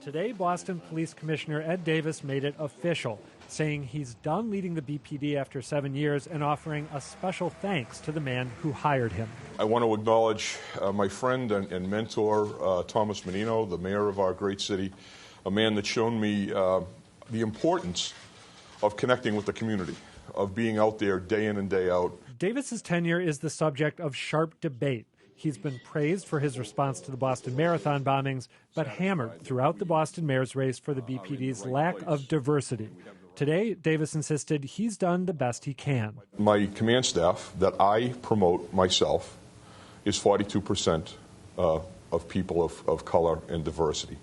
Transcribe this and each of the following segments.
Today, Boston Police Commissioner Ed Davis made it official, saying he's done leading the BPD after 7 years and offering a special thanks to the man who hired him. I want to acknowledge my friend and mentor, Thomas Menino, the mayor of our great city, a man that's shown me the importance of connecting with the community, of being out there day in and day out. Davis's tenure is the subject of sharp debate. He's been praised for his response to the Boston Marathon bombings, but hammered throughout the Boston mayor's race for the BPD's lack of diversity. Today, Davis insisted he's done the best he can. My command staff that I promote myself is 42% of people of color and diversity.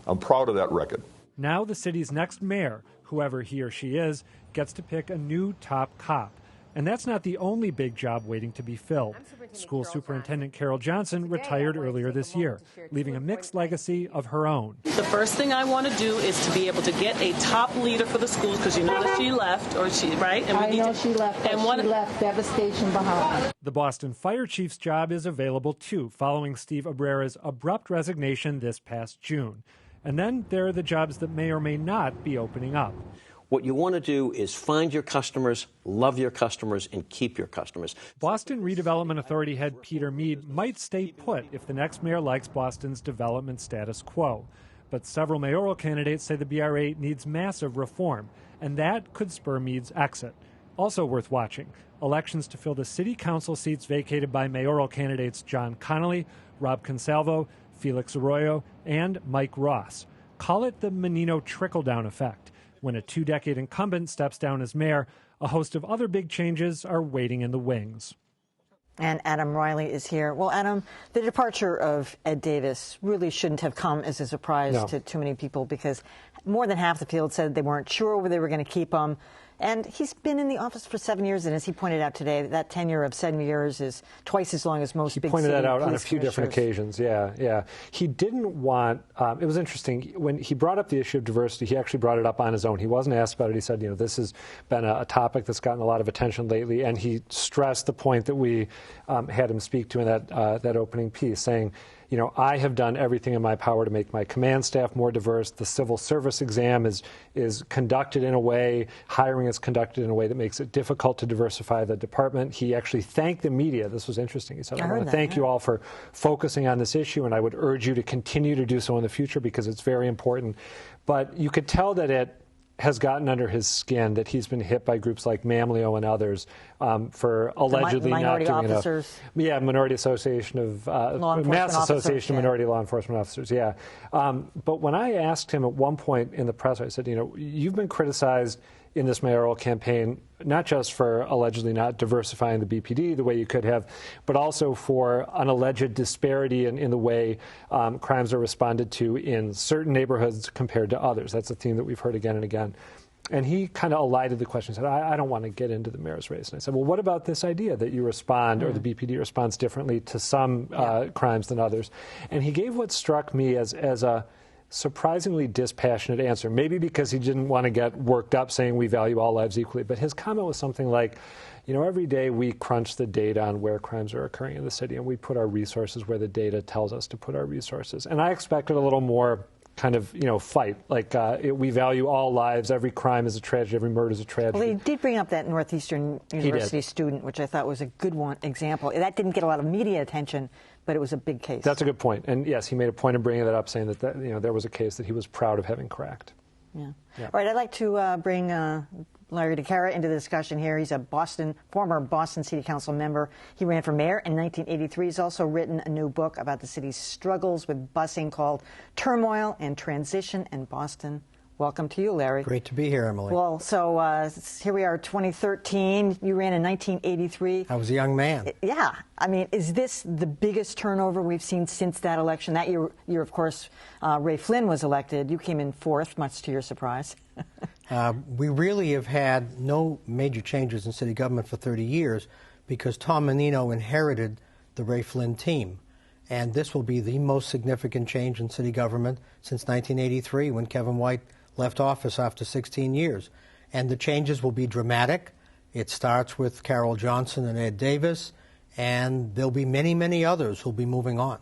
I'm proud of that record. Now the city's next mayor, whoever he or she is, gets to pick a new top cop. And that's not the only big job waiting to be filled. School Superintendent Carol Johnson retired earlier this year, leaving a mixed legacy of her own. The first thing I want to do is to be able to get a top leader for the schools, because you know that she left, or she, right? And I know she left, but she left devastation behind. The Boston Fire Chief's job is available too, following Steve Abrera's abrupt resignation this past June. And then there are the jobs that may or may not be opening up. What you want to do is find your customers, love your customers, and keep your customers. Boston Redevelopment Authority head Peter Mead might stay put if the next mayor likes Boston's development status quo. But several mayoral candidates say the BRA needs massive reform, and that could spur Mead's exit. Also worth watching, elections to fill the city council seats vacated by mayoral candidates John Connolly, Rob Consalvo, Felix Arroyo, and Mike Ross. Call it the Menino trickle-down effect. When a two-decade incumbent steps down as mayor, a host of other big changes are waiting in the wings. And Adam Riley is here. Well, Adam, the departure of Ed Davis really shouldn't have come as a surprise to too many people, because more than half the field said they weren't sure whether they were going to keep him. And he's been in the office for 7 years, and as he pointed out today, that tenure of 7 years is twice as long as most big city police commissioners. He pointed that out on a few different occasions, yeah. He didn't want, it was interesting, when he brought up the issue of diversity, he actually brought it up on his own. He wasn't asked about it. He said, this has been a topic that's gotten a lot of attention lately, and he stressed the point that we had him speak to in that opening piece, saying, I have done everything in my power to make my command staff more diverse. The civil service exam is conducted in a way, hiring is conducted in a way that makes it difficult to diversify the department. He actually thanked the media. This was interesting. He said, I want to thank you all for focusing on this issue, and I would urge you to continue to do so in the future because it's very important. But you could tell that it has gotten under his skin, that he's been hit by groups like Mamleo and others for allegedly not doing enough. Yeah, Minority Association of Mass Association of Minority Law Enforcement Officers. Yeah, but when I asked him at one point in the press, I said, you've been criticized in this mayoral campaign, not just for allegedly not diversifying the BPD the way you could have, but also for an alleged disparity in the way crimes are responded to in certain neighborhoods compared to others. That's a theme that we've heard again and again. And he kind of elided the question, said, I don't want to get into the mayor's race. And I said, well, what about this idea that you respond, or the BPD responds differently to some crimes than others? And he gave what struck me as a surprisingly dispassionate answer, maybe because he didn't want to get worked up saying we value all lives equally. But his comment was something like, every day we crunch the data on where crimes are occurring in the city, and we put our resources where the data tells us to put our resources. And I expected a little more kind of, fight, like we value all lives, every crime is a tragedy, every murder is a tragedy. Well, he did bring up that Northeastern University student, which I thought was a good example. That didn't get a lot of media attention, but it was a big case. That's a good point. And yes, he made a point of bringing that up, saying that there was a case that he was proud of having cracked. Yeah. All right, I'd like to bring Larry DeCara into the discussion here. He's a former Boston City Council member. He ran for mayor in 1983. He's also written a new book about the city's struggles with busing called Turmoil and Transition in Boston. Welcome to you, Larry. Great to be here, Emily. Well, so here we are, 2013. You ran in 1983. I was a young man. Yeah. I mean, is this the biggest turnover we've seen since that election? That year of course, Ray Flynn was elected. You came in fourth, much to your surprise. We really have had no major changes in city government for 30 years because Tom Menino inherited the Ray Flynn team. And this will be the most significant change in city government since 1983, when Kevin White left office after 16 years. And the changes will be dramatic. It starts with Carol Johnson and Ed Davis, and there'll be many, many others who'll be moving on.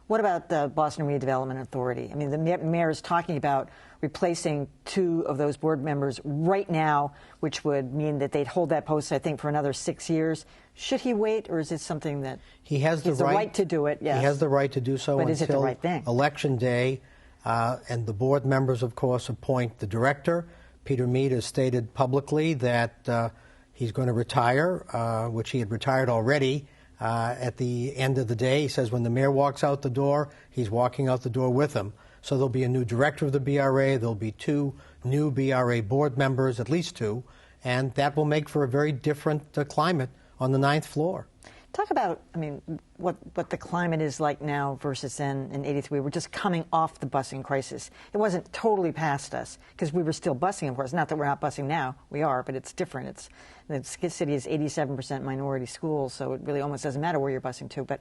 What about the Boston Redevelopment Authority? I mean, the mayor is talking about replacing 2 of those board members right now, which would mean that they'd hold that post, I think, for another 6 years. Should he wait, or is it something that he has the right to do it? Yes. He has the right to do so, but until is it the right thing? Election day. And the board members, of course, appoint the director. Peter Mead has stated publicly that he's going to retire, which he had retired already. At the end of the day, he says when the mayor walks out the door, he's walking out the door with him. So there'll be a new director of the BRA. There'll be 2 new BRA board members, at least 2, and that will make for a very different climate on the 9th floor. Talk about, I mean, what the climate is like now versus then in '83. We're just coming off the busing crisis. It wasn't totally past us because we were still busing, of course. Not that we're not busing now. We are, but it's different. The city is 87% minority schools, so it really almost doesn't matter where you're busing to. But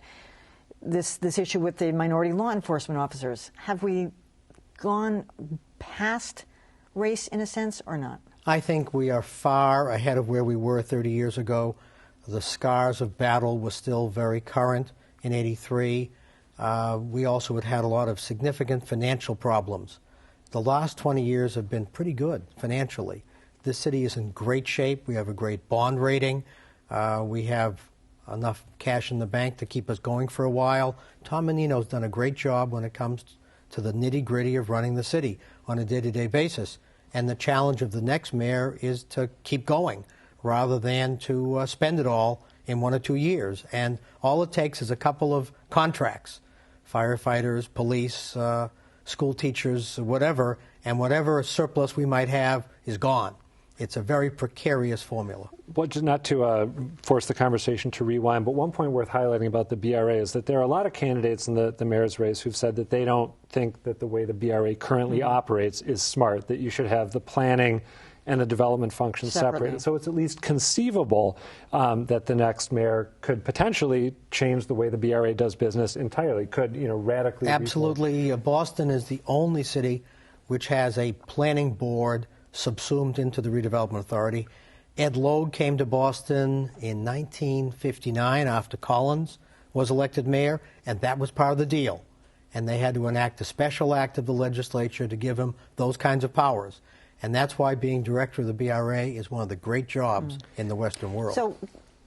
this issue with the minority law enforcement officers, have we gone past race in a sense or not? I think we are far ahead of where we were 30 years ago. The scars of battle were still very current in '83. We also had a lot of significant financial problems. The last 20 years have been pretty good financially. This city is in great shape. We have a great bond rating. We have enough cash in the bank to keep us going for a while. Tom Menino's done a great job when it comes to the nitty-gritty of running the city on a day-to-day basis. And the challenge of the next mayor is to keep going, rather than to spend it all in 1 or 2 years. And all it takes is a couple of contracts, firefighters, police, school teachers, whatever, and whatever surplus we might have is gone. It's a very precarious formula. Well, just not to force the conversation to rewind, but one point worth highlighting about the BRA is that there are a lot of candidates in the mayor's race who've said that they don't think that the way the BRA currently operates is smart, that you should have the planning and the development function separated. So it's at least conceivable that the next mayor could potentially change the way the BRA does business entirely, could, radically. Absolutely. Boston is the only city which has a planning board subsumed into the Redevelopment Authority. Ed Logue came to Boston in 1959 after Collins was elected mayor, and that was part of the deal. And they had to enact a special act of the legislature to give him those kinds of powers. And that's why being director of the BRA is one of the great jobs in the Western world. So,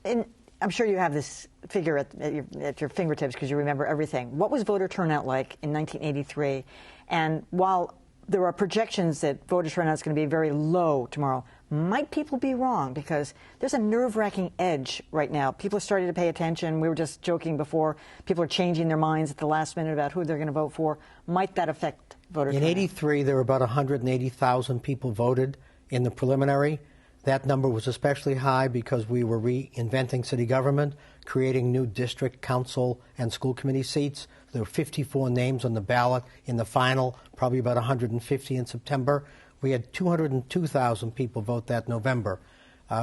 I'm sure you have this figure at your fingertips because you remember everything. What was voter turnout like in 1983? And while there are projections that voter turnout is going to be very low tomorrow, might people be wrong? Because there's a nerve-wracking edge right now. People are starting to pay attention. We were just joking before. People are changing their minds at the last minute about who they're going to vote for. Might that affect voter turnout? In '83, there were about 180,000 people voted in the preliminary. That number was especially high because we were reinventing city government, creating new district, council, and school committee seats. There were 54 names on the ballot in the final, probably about 150 in September. We had 202,000 people vote that November.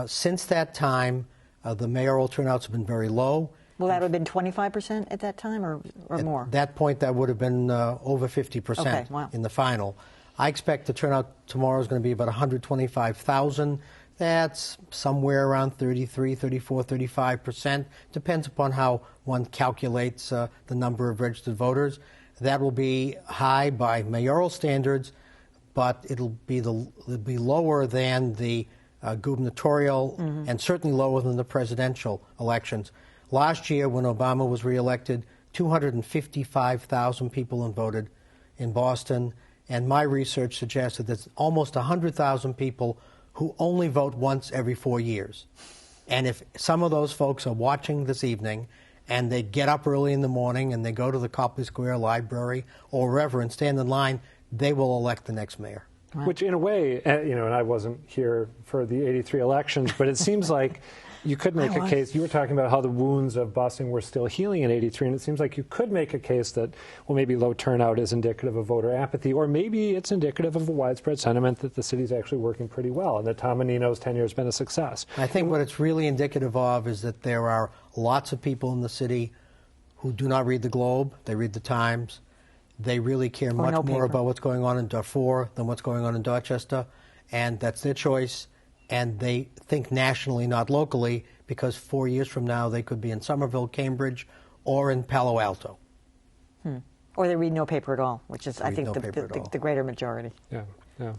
Since that time, the mayoral turnouts have been very low. Well, that would have been 25% at that time or more? At that point, that would have been over 50% in the final. I expect the turnout tomorrow is going to be about 125,000. That's somewhere around 33, 34, 35%. Depends upon how one calculates the number of registered voters. That will be high by mayoral standards, but it'll be lower than the gubernatorial and certainly lower than the presidential elections. Last year, when Obama was reelected, 255,000 people voted in Boston, and my research suggests that there's almost 100,000 people who only vote once every 4 years. And if some of those folks are watching this evening and they get up early in the morning and they go to the Copley Square Library or wherever and stand in line, they will elect the next mayor. Right. Which in a way, and I wasn't here for the '83 elections, but it seems like you could make a case. You were talking about how the wounds of busing were still healing in '83, and it seems like you could make a case that, well, maybe low turnout is indicative of voter apathy, or maybe it's indicative of a widespread sentiment that the city's actually working pretty well, and that Tom Menino's tenure has been a success. I think what it's really indicative of is that there are lots of people in the city who do not read the Globe. They read the Times. They really care much more about what's going on in Darfur than what's going on in Dorchester, and that's their choice. And they think nationally, not locally, because 4 years from now they could be in Somerville, Cambridge, or in Palo Alto. Or they read no paper at all, which is, I think, no paper at all. the greater majority. Yeah. Yeah.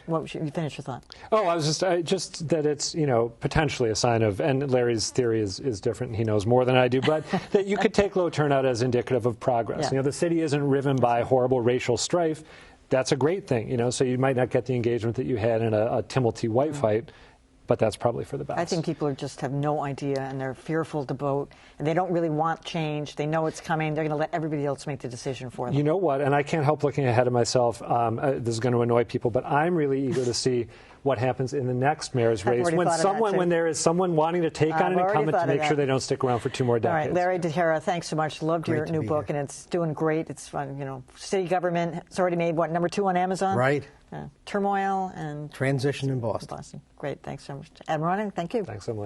What you finish your thought? Oh, I was just that it's, you know, potentially a sign of, and Larry's theory is different, and he knows more than I do, but that you could take low turnout as indicative of progress. Yeah. You know, the city isn't riven by horrible racial strife. That's a great thing, you know, so you might not get the engagement that you had in a Timothy White fight, but that's probably for the best. I think people just have no idea, and they're fearful to vote, and they don't really want change. They know it's coming. They're going to let everybody else make the decision for them. You know what? And I can't help looking ahead of myself. This is going to annoy people, but I'm really eager to see what happens in the next mayor's race when there is someone wanting to take on an incumbent to make sure they don't stick around for 2 more decades. All right, Larry DeHara, thanks so much. Loved your new book, and it's doing great. It's fun. You know, city government. It's already made number 2 on Amazon. Right. Turmoil and transition in Boston. Great. Thanks so much, Adam Ronning. Thank you. Thanks so much.